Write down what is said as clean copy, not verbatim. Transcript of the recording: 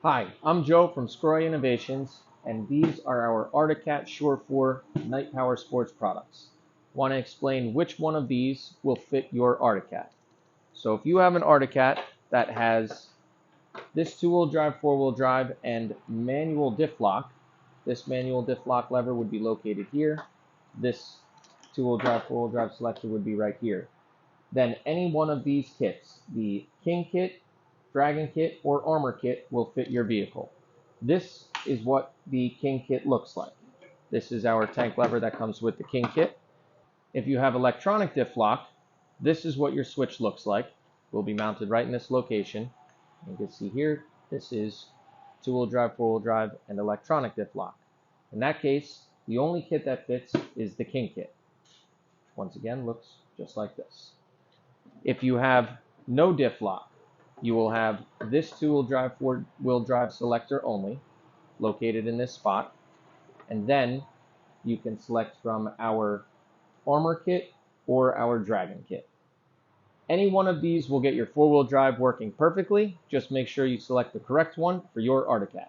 Hi, I'm Joe from Scroy Innovations, and these are our ARTICAT Shore 4 Night Power Sports products. Want to explain which one of these will fit your ARTICAT. So if you have an ARTICAT that has this two-wheel drive, four-wheel drive, and manual diff lock, this manual diff lock lever would be located here. This two-wheel drive, four-wheel drive selector would be right here. Then any one of these kits, the King kit, Dragon kit, or Armor kit, will fit your vehicle. This is what the King kit looks like. This is our tank lever that comes with the King kit. If you have electronic diff lock, this is what your switch looks like. It will be mounted right in this location. You can see here, this is two-wheel drive, four-wheel drive, and electronic diff lock. In that case, the only kit that fits is the King kit. Once again, looks just like this. If you have no diff lock, you will have this two-wheel drive, four-wheel drive selector only, located in this spot, and then you can select from our Armor kit or our Dragon kit. Any one of these will get your four-wheel drive working perfectly. Just make sure you select the correct one for your ARTICAT.